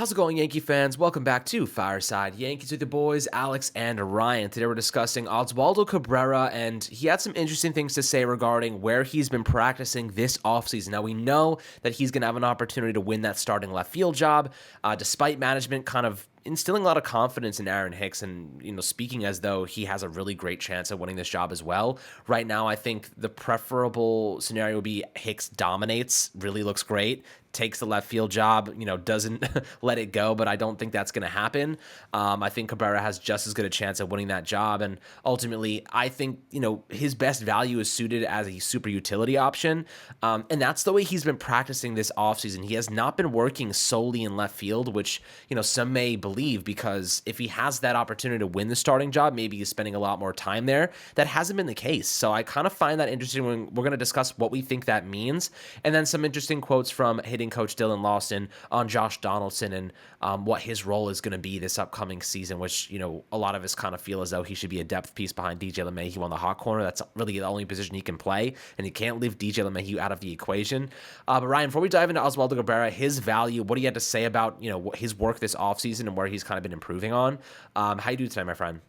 How's it going, Yankee fans? Welcome back to Fireside Yankees with the boys, Alex and Ryan. Today we're discussing Oswaldo Cabrera, and he had some interesting things to say regarding where he's been practicing this offseason. Now, we know that he's going to have an opportunity to win that starting left field job, despite management kind of instilling a lot of confidence in Aaron Hicks and, speaking as though he has a really great chance at winning this job as well. Right now, I think the preferable scenario would be Hicks dominates, really looks great, takes the left field job, doesn't let it go, but I don't think that's going to happen. I think Cabrera has just as good a chance at winning that job. And ultimately, I think, his best value is suited as a super utility option. And that's the way he's been practicing this offseason. He has not been working solely in left field, which, some may believe, because if he has that opportunity to win the starting job, maybe he's spending a lot more time there. That hasn't been the case. So I kind of find that interesting when we're going to discuss what we think that means. And then some interesting quotes from hitting coach Dylan Lawson on Josh Donaldson and what his role is going to be this upcoming season, which, a lot of us kind of feel as though he should be a depth piece behind DJ LeMahieu on the hot corner. That's really the only position he can play, and you can't leave DJ LeMahieu out of the equation. But Ryan, before we dive into Oswaldo Cabrera, his value, what do you have to say about, his work this offseason and where he's kind of been improving on? How you do today, my friend?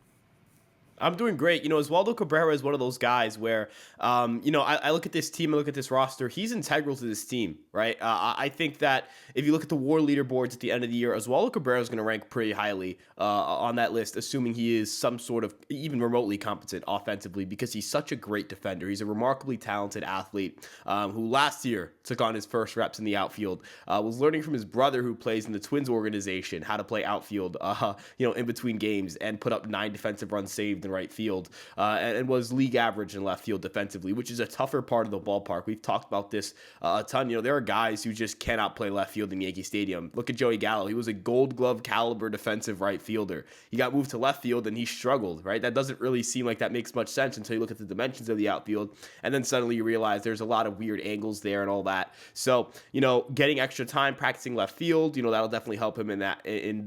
I'm doing great. Oswaldo Cabrera is one of those guys where, I look at this team, I look at this roster. He's integral to this team, right? I think that if you look at the WAR leaderboards at the end of the year, Oswaldo Cabrera is going to rank pretty highly on that list, assuming he is some sort of even remotely competent offensively, because he's such a great defender. He's a remarkably talented athlete who last year took on his first reps in the outfield, was learning from his brother who plays in the Twins organization how to play outfield, in between games, and put up 9 defensive runs saved in right field, and was league average in left field defensively, which is a tougher part of the ballpark. We've talked about this a ton. There are guys who just cannot play left field in Yankee Stadium. Look at Joey Gallo. He was a Gold Glove caliber defensive right fielder. He got moved to left field and he struggled, right? That doesn't really seem like that makes much sense until you look at the dimensions of the outfield, and then suddenly you realize there's a lot of weird angles there and all that. So, getting extra time practicing left field, that'll definitely help him in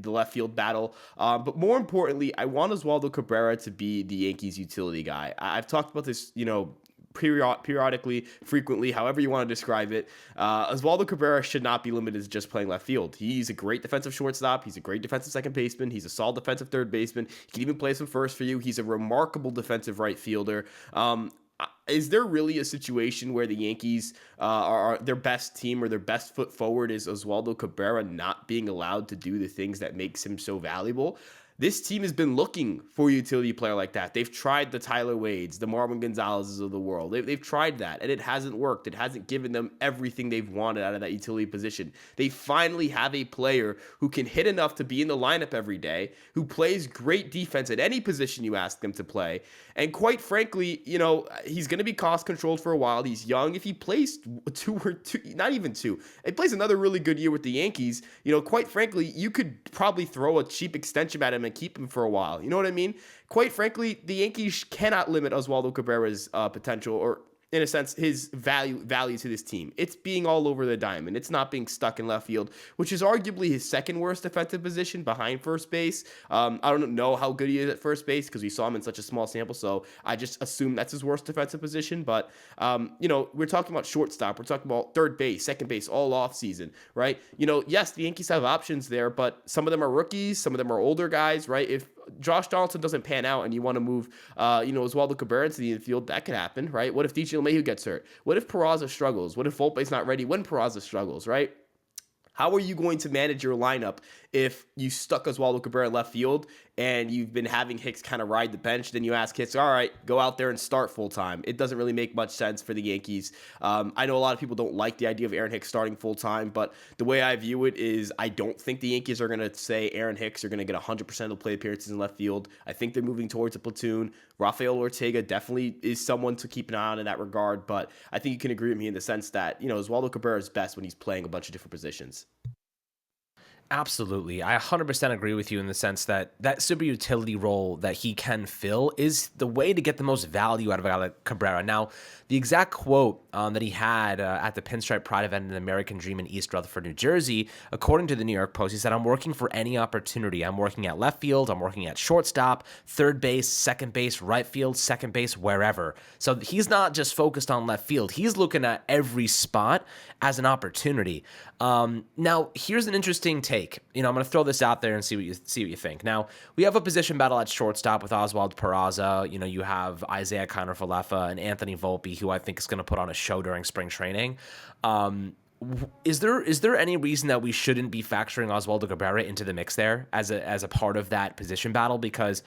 the left field battle. But more importantly, I want Oswaldo Cabrera to be the Yankees utility guy. I've talked about this, periodically, frequently, however you want to describe it. Oswaldo Cabrera should not be limited to just playing left field. He's a great defensive shortstop. He's a great defensive second baseman. He's a solid defensive third baseman. He can even play some first for you. He's a remarkable defensive right fielder. Is there really a situation where the Yankees are their best team or their best foot forward is Oswaldo Cabrera not being allowed to do the things that makes him so valuable? This team has been looking for a utility player like that. They've tried the Tyler Wades, the Marwin Gonzalez's of the world. They've tried that, and it hasn't worked. It hasn't given them everything they've wanted out of that utility position. They finally have a player who can hit enough to be in the lineup every day, who plays great defense at any position you ask them to play. And quite frankly, he's going to be cost controlled for a while. He's young. If he plays not even two, he plays another really good year with the Yankees, quite frankly, you could probably throw a cheap extension at him and keep him for a while. You know what I mean? Quite frankly, the Yankees cannot limit Oswaldo Cabrera's potential, or in a sense, his value to this team. It's being all over the diamond. It's not being stuck in left field, which is arguably his second worst defensive position behind first base. I don't know how good he is at first base because we saw him in such a small sample, so I just assume that's his worst defensive position. But, we're talking about shortstop. We're talking about third base, second base, all off season, right? Yes, the Yankees have options there, but some of them are rookies. Some of them are older guys, right? If Josh Donaldson doesn't pan out and you want to move, Oswaldo Cabrera into the infield, that could happen, right? What if DJ LeMahieu gets hurt? What if Peraza struggles? What if Volpe's not ready when Peraza struggles, right? How are you going to manage your lineup if you stuck Oswaldo Cabrera in left field and you've been having Hicks kind of ride the bench? Then you ask Hicks, all right, go out there and start full time. It doesn't really make much sense for the Yankees. I know a lot of people don't like the idea of Aaron Hicks starting full time, but the way I view it is I don't think the Yankees are going to say Aaron Hicks are going to get 100% of the play appearances in left field. I think they're moving towards a platoon. Rafael Ortega definitely is someone to keep an eye on in that regard, but I think you can agree with me in the sense that, Oswaldo Cabrera is best when he's playing a bunch of different positions. Absolutely. I 100% agree with you in the sense that that super utility role that he can fill is the way to get the most value out of a guy like Cabrera. Now, the exact quote that he had at the Pinstripe Pride event in the American Dream in East Rutherford, New Jersey, according to the New York Post, he said, "I'm working for any opportunity. I'm working at left field. I'm working at shortstop, third base, second base, right field, second base, wherever." So he's not just focused on left field. He's looking at every spot as an opportunity. Now, here's an interesting take take. I'm going to throw this out there and see what you think. Now, we have a position battle at shortstop with Oswald Peraza. You have Isaiah Kiner-Falefa and Anthony Volpe, who I think is going to put on a show during spring training. Is there any reason that we shouldn't be factoring Oswaldo Cabrera into the mix there as a part of that position battle? Because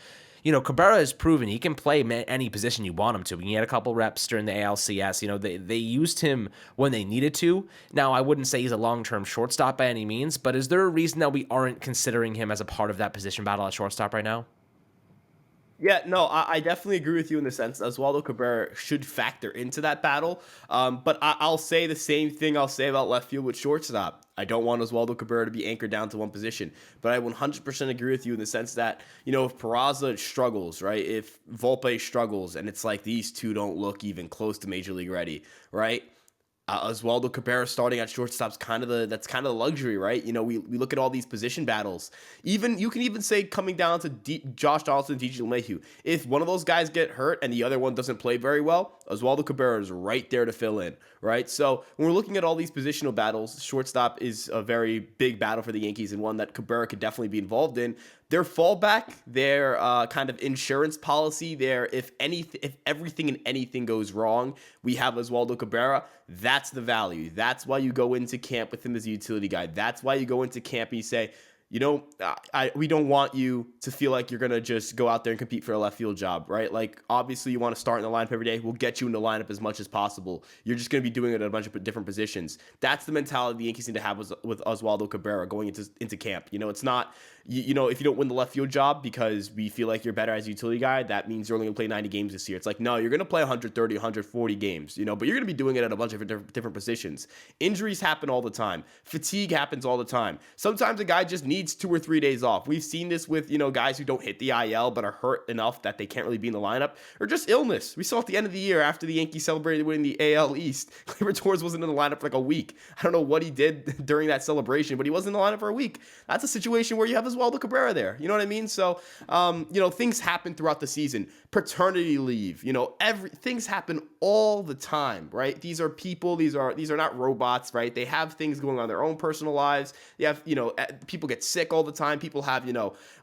Cabrera has proven he can play any position you want him to. He had a couple reps during the ALCS. They used him when they needed to. Now, I wouldn't say he's a long-term shortstop by any means, but is there a reason that we aren't considering him as a part of that position battle at shortstop right now? Yeah, no, I definitely agree with you in the sense that Oswaldo Cabrera should factor into that battle. But I'll say the same thing I'll say about left field with shortstop. I don't want Oswaldo Cabrera to be anchored down to one position. But I 100% agree with you in the sense that, if Peraza struggles, right? If Volpe struggles and it's like these two don't look even close to Major League ready, right? Oswaldo Cabrera starting at shortstop's kind of the luxury, right? We look at all these position battles. You can even say coming down to Josh Donaldson and DJ LeMahieu. If one of those guys get hurt and the other one doesn't play very well, Oswaldo Cabrera is right there to fill in, right? So when we're looking at all these positional battles, shortstop is a very big battle for the Yankees and one that Cabrera could definitely be involved in. Their fallback, their kind of insurance policy, if everything and anything goes wrong, we have Oswaldo Cabrera. That's the value. That's why you go into camp with him as a utility guy. That's why you go into camp and you say, we don't want you to feel like you're going to just go out there and compete for a left field job, right? Like, obviously, you want to start in the lineup every day. We'll get you in the lineup as much as possible. You're just going to be doing it at a bunch of different positions. That's the mentality the Yankees need to have with Oswaldo Cabrera going into camp. It's not, if you don't win the left field job because we feel like you're better as a utility guy, that means you're only going to play 90 games this year. It's like, no, you're going to play 130, 140 games, but you're going to be doing it at a bunch of different positions. Injuries happen all the time. Fatigue happens all the time. Sometimes a guy just needs 2 or 3 days off. We've seen this with, guys who don't hit the IL but are hurt enough that they can't really be in the lineup, or just illness. We saw at the end of the year after the Yankees celebrated winning the AL East, Gleyber Torres wasn't in the lineup for like a week. I don't know what he did during that celebration, but he wasn't in the lineup for a week. That's a situation where you have Oswaldo Cabrera there. You know what I mean? So, things happen throughout the season. Paternity leave, things happen all the time, right? These are people. These are not robots, right? They have things going on in their own personal lives. They have, people get sick all the time. People have,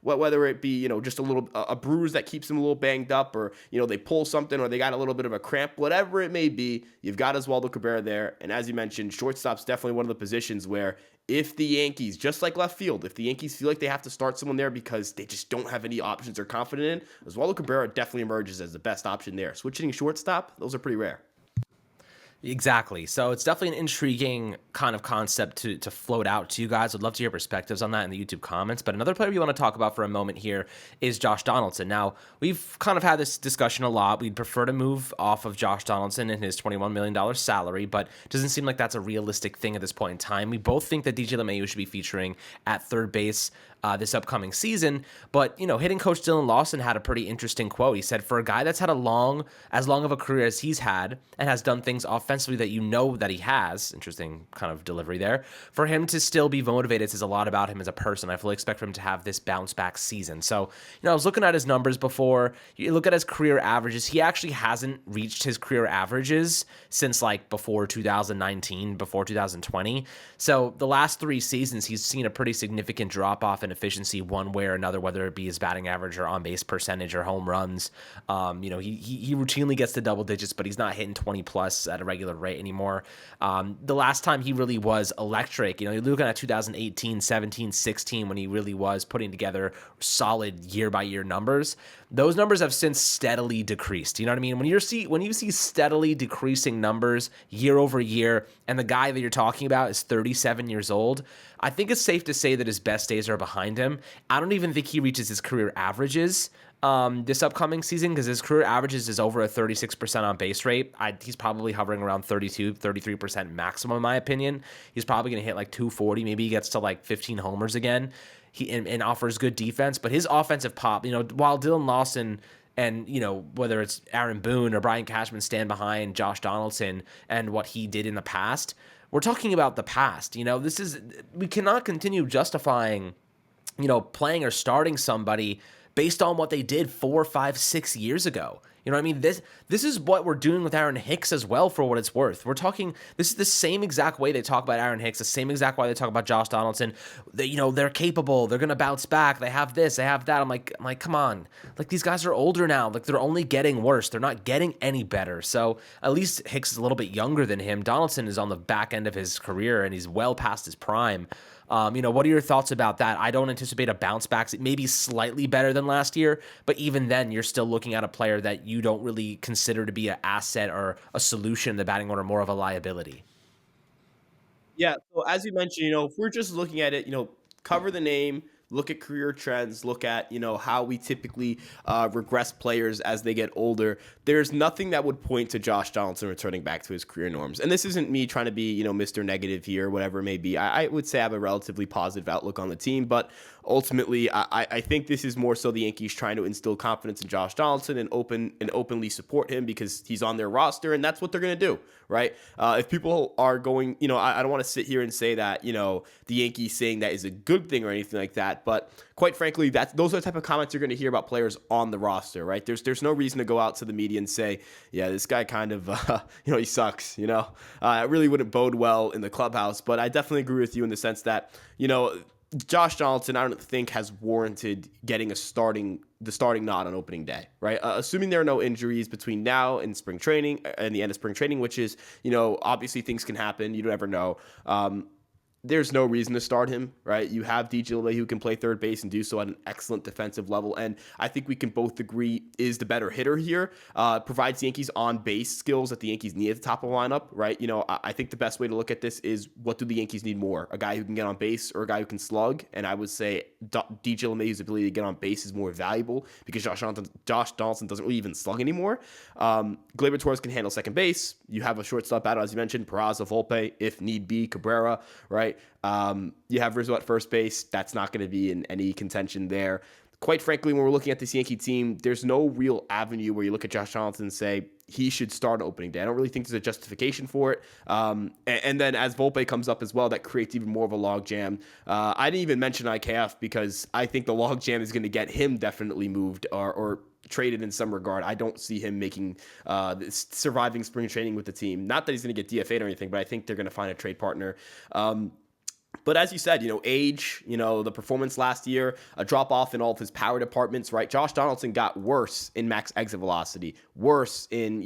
whether it be, just a bruise that keeps them a little banged up, or, they pull something, or they got a little bit of a cramp, whatever it may be, you've got Oswaldo Cabrera there. And as you mentioned, shortstop's definitely one of the positions where if the Yankees, just like left field, if the Yankees feel like they have to start someone there because they just don't have any options they're confident in, Oswaldo Cabrera definitely emerges as the best option there. Switch hitting shortstop, those are pretty rare. Exactly. So it's definitely an intriguing kind of concept to float out to you guys. I'd love to hear perspectives on that in the YouTube comments. But another player we want to talk about for a moment here is Josh Donaldson. Now, we've kind of had this discussion a lot. We'd prefer to move off of Josh Donaldson and his $21 million salary, but it doesn't seem like that's a realistic thing at this point in time. We both think that DJ LeMahieu should be featuring at third base this upcoming season. But, hitting coach Dylan Lawson had a pretty interesting quote. He said, for a guy that's had as long of a career as he's had and has done things offensively that that he has, interesting kind of delivery there, for him to still be motivated says a lot about him as a person. I fully expect for him to have this bounce back season. So, I was looking at his numbers before. You look at his career averages. He actually hasn't reached his career averages since like before 2019, before 2020. So the last 3 seasons, he's seen a pretty significant drop off in efficiency one way or another, whether it be his batting average or on base percentage or home runs. He routinely gets to double digits, but he's not hitting 20 plus at a regular rate anymore. The last time he really was electric, you're looking at 2018, 17, 16, when he really was putting together solid year by year numbers. Those numbers have since steadily decreased. You know what I mean? When you see steadily decreasing numbers year over year, and the guy that you're talking about is 37 years old, I think it's safe to say that his best days are behind him. I don't even think he reaches his career averages this upcoming season, because his career averages is over a 36% on base rate. He's probably hovering around 32, 33% maximum, in my opinion. He's probably going to hit like 240. Maybe he gets to like 15 homers again. And offers good defense, but his offensive pop, while Dylan Lawson and, whether it's Aaron Boone or Brian Cashman stand behind Josh Donaldson and what he did in the past, we're talking about the past. We cannot continue justifying, playing or starting somebody based on what they did 4, 5, 6 years ago. You know what I mean? This is what we're doing with Aaron Hicks as well, for what it's worth. We're talking, this is the same exact way they talk about Aaron Hicks, the same exact way they talk about Josh Donaldson. They're capable, they're gonna bounce back, they have this, they have that. I'm like, come on. Like, these guys are older now. Like, they're only getting worse. They're not getting any better. So at least Hicks is a little bit younger than him. Donaldson is on the back end of his career and he's well past his prime. What are your thoughts about that? I don't anticipate a bounce back. It may be slightly better than last year, but even then, you're still looking at a player that you don't really consider to be an asset or a solution in the batting order, more of a liability. Yeah. So as you mentioned, if we're just looking at it, cover the name, look at career trends, look at, how we typically regress players as they get older. There's nothing that would point to Josh Donaldson returning back to his career norms. And this isn't me trying to be, Mr. Negative here, whatever it may be. I would say I have a relatively positive outlook on the team, but ultimately, I think this is more so the Yankees trying to instill confidence in Josh Donaldson and openly support him because he's on their roster, and that's what they're going to do, right? If people are going, I don't want to sit here and say that, the Yankees saying that is a good thing or anything like that, but quite frankly, those are the type of comments you're going to hear about players on the roster, right? There's no reason to go out to the media and say, yeah, this guy kind of, he sucks, it really wouldn't bode well in the clubhouse, but I definitely agree with you in the sense that, Josh Donaldson, I don't think, has warranted getting the starting nod on opening day, right? Assuming there are no injuries between now and spring training and the end of spring training, which is, obviously things can happen. You don't ever know. There's no reason to start him, right? You have DJ LeMay who can play third base and do so at an excellent defensive level. And I think we can both agree is the better hitter here. Provides the Yankees on base skills that the Yankees need at the top of the lineup, right? I think the best way to look at this is, what do the Yankees need more? A guy who can get on base or a guy who can slug? And I would say DJ LeMay's ability to get on base is more valuable because Josh Donaldson doesn't really even slug anymore. Gleyber Torres can handle second base. You have a shortstop battle, as you mentioned, Peraza, Volpe, if need be, Cabrera, right? You have Rizzo at first base. That's not going to be in any contention there. Quite frankly, when we're looking at this Yankee team, there's no real avenue where you look at Josh Donaldson and say he should start on opening day. I don't really think there's a justification for it. And then as Volpe comes up as well, that creates even more of a log jam. I didn't even mention IKF because I think the log jam is going to get him definitely moved or traded in some regard. I don't see him making surviving spring training with the team. Not that he's going to get DFA'd or anything, but I think they're going to find a trade partner. But as you said, age, the performance last year, a drop off in all of his power departments, right? Josh Donaldson got worse in max exit velocity, worse in,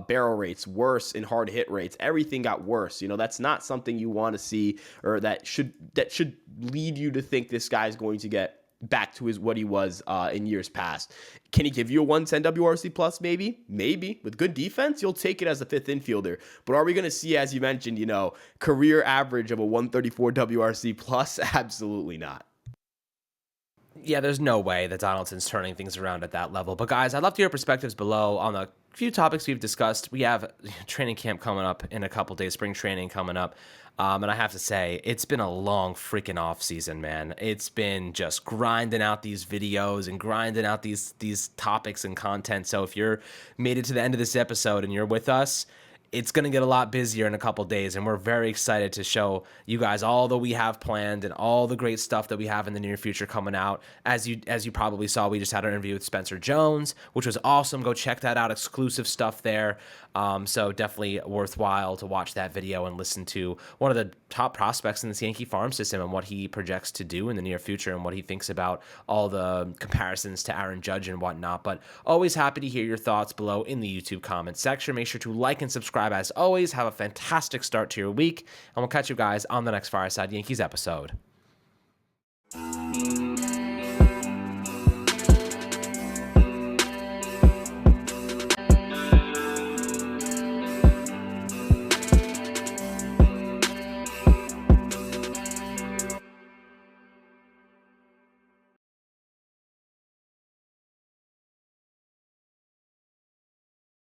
barrel rates, worse in hard hit rates. Everything got worse. That's not something you want to see, or that should lead you to think this guy's going to get back to what he was in years past. Can he give you a 110 WRC plus? Maybe. With good defense, you'll take it as a fifth infielder. But are we going to see, as you mentioned, career average of a 134 WRC plus? Absolutely not. Yeah, there's no way that Donaldson's turning things around at that level. But guys, I'd love to hear your perspectives below on the few topics we've discussed. We have training camp coming up in a couple days, spring training coming up. And I have to say, it's been a long freaking off season, man. It's been just grinding out these videos and grinding out these topics and content. So if you're made it to the end of this episode and you're with us, it's going to get a lot busier in a couple days, and we're very excited to show you guys all that we have planned and all the great stuff that we have in the near future coming out. As you probably saw, we just had an interview with Spencer Jones, which was awesome. Go check that out. Exclusive stuff there. So definitely worthwhile to watch that video and listen to one of the top prospects in this Yankee farm system and what he projects to do in the near future and what he thinks about all the comparisons to Aaron Judge and whatnot. But always happy to hear your thoughts below in the YouTube comment section. Make sure to like and subscribe as always. Have a fantastic start to your week, and we'll catch you guys on the next Fireside Yankees episode.